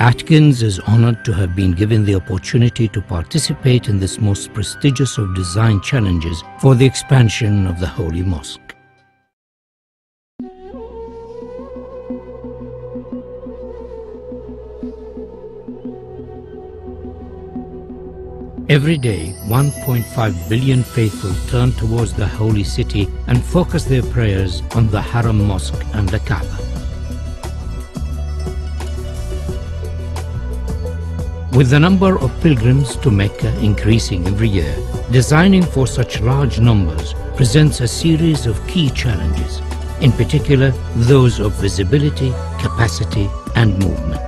Atkins is honored to have been given the opportunity to participate in this most prestigious of design challenges for the expansion of the Holy Mosque. Every day, 1.5 billion faithful turn towards the holy city and focus their prayers on the Haram Mosque and the Kaaba. With the number of pilgrims to Mecca increasing every year, designing for such large numbers presents a series of key challenges, in particular those of visibility, capacity, and movement.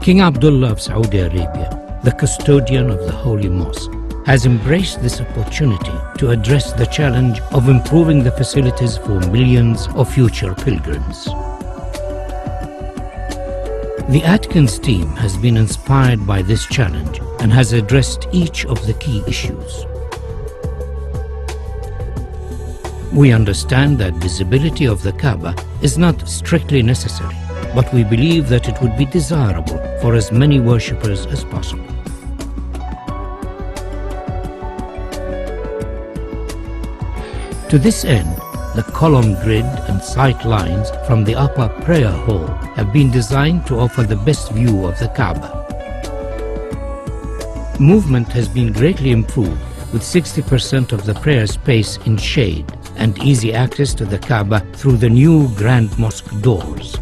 King Abdullah of Saudi Arabia, the custodian of the Holy Mosque, has embraced this opportunity to address the challenge of improving the facilities for millions of future pilgrims. The Atkins team has been inspired by this challenge and has addressed each of the key issues. We understand that visibility of the Kaaba is not strictly necessary, but we believe that it would be desirable for as many worshippers as possible. To this end, the column grid and sight lines from the upper prayer hall have been designed to offer the best view of the Kaaba. Movement has been greatly improved, with 60% of the prayer space in shade and easy access to the Kaaba through the new Grand Mosque doors.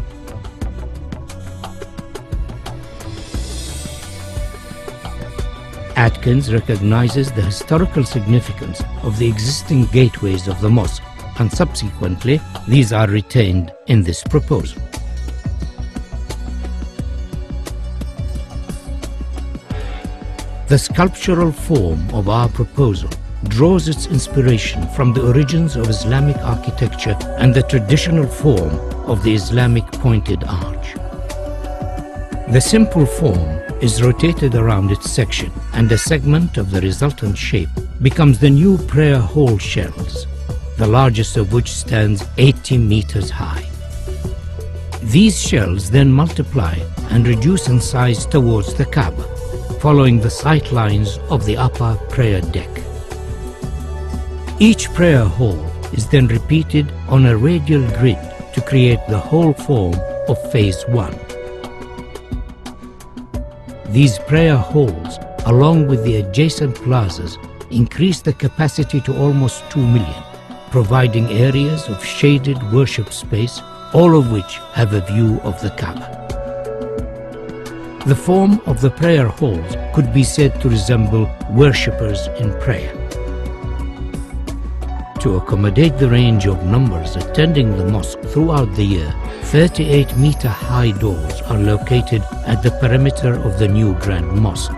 Atkins recognizes the historical significance of the existing gateways of the mosque, and subsequently these are retained in this proposal. The sculptural form of our proposal draws its inspiration from the origins of Islamic architecture and the traditional form of the Islamic pointed arch. The simple form is rotated around its section, and a segment of the resultant shape becomes the new prayer hall shells, the largest of which stands 80 meters high. These shells then multiply and reduce in size towards the Kaaba, following the sight lines of the upper prayer deck. Each prayer hall is then repeated on a radial grid to create the whole form of Phase 1. These prayer halls, along with the adjacent plazas, increase the capacity to almost 2 million, providing areas of shaded worship space, all of which have a view of the Kaaba. The form of the prayer halls could be said to resemble worshippers in prayer. To accommodate the range of numbers attending the mosque throughout the year, 38-meter-high doors are located at the perimeter of the new Grand Mosque.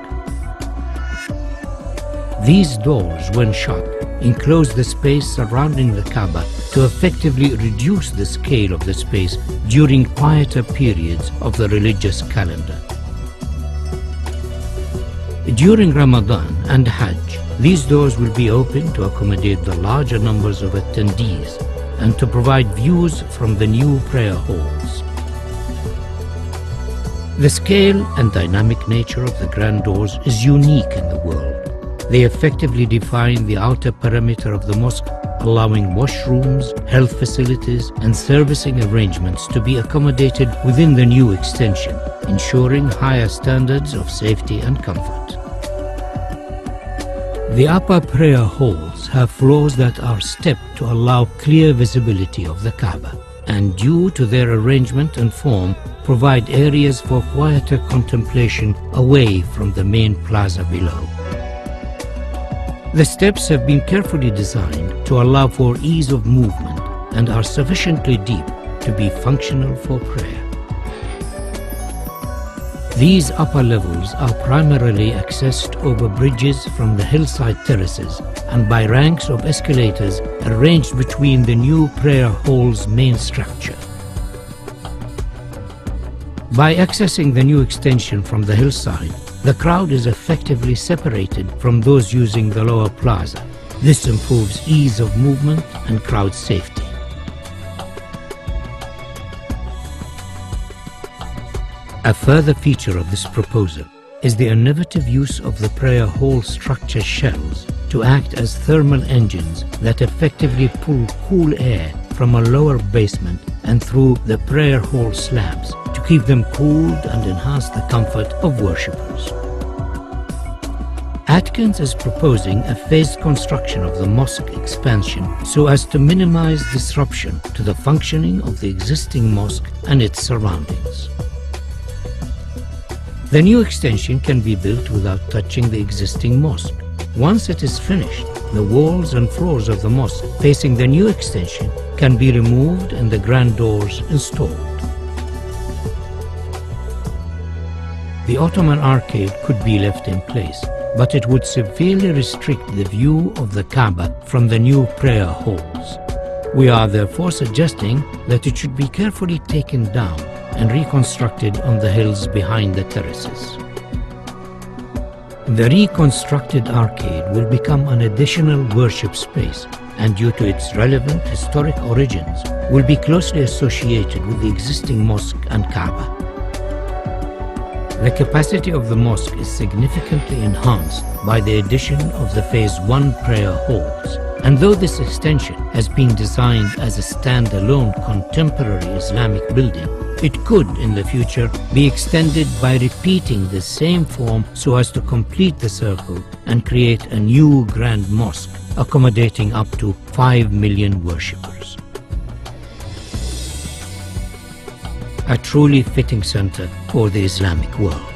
These doors, when shut, enclose the space surrounding the Kaaba to effectively reduce the scale of the space during quieter periods of the religious calendar. During Ramadan and Hajj, these doors will be open to accommodate the larger numbers of attendees and to provide views from the new prayer halls. The scale and dynamic nature of the grand doors is unique in the world. They effectively define the outer perimeter of the mosque, allowing washrooms, health facilities, and servicing arrangements to be accommodated within the new extension, ensuring higher standards of safety and comfort. The upper prayer halls have floors that are stepped to allow clear visibility of the Kaaba, and due to their arrangement and form, provide areas for quieter contemplation away from the main plaza below. The steps have been carefully designed to allow for ease of movement and are sufficiently deep to be functional for prayer. These upper levels are primarily accessed over bridges from the hillside terraces and by ranks of escalators arranged between the new prayer hall's main structure. By accessing the new extension from the hillside, the crowd is effectively separated from those using the lower plaza. This improves ease of movement and crowd safety. A further feature of this proposal is the innovative use of the prayer hall structure shells to act as thermal engines that effectively pull cool air from a lower basement and through the prayer hall slabs to keep them cooled and enhance the comfort of worshippers. Atkins is proposing a phased construction of the mosque expansion so as to minimize disruption to the functioning of the existing mosque and its surroundings. The new extension can be built without touching the existing mosque. Once it is finished, the walls and floors of the mosque facing the new extension can be removed and the grand doors installed. The Ottoman arcade could be left in place, but it would severely restrict the view of the Kaaba from the new prayer halls. We are therefore suggesting that it should be carefully taken down and reconstructed on the hills behind the terraces. The reconstructed arcade will become an additional worship space and, due to its relevant historic origins, will be closely associated with the existing mosque and Kaaba. The capacity of the mosque is significantly enhanced by the addition of the Phase 1 prayer halls, and though this extension has been designed as a stand-alone contemporary Islamic building, it could in the future be extended by repeating the same form so as to complete the circle and create a new grand mosque accommodating up to 5 million worshippers. A truly fitting center for the Islamic world.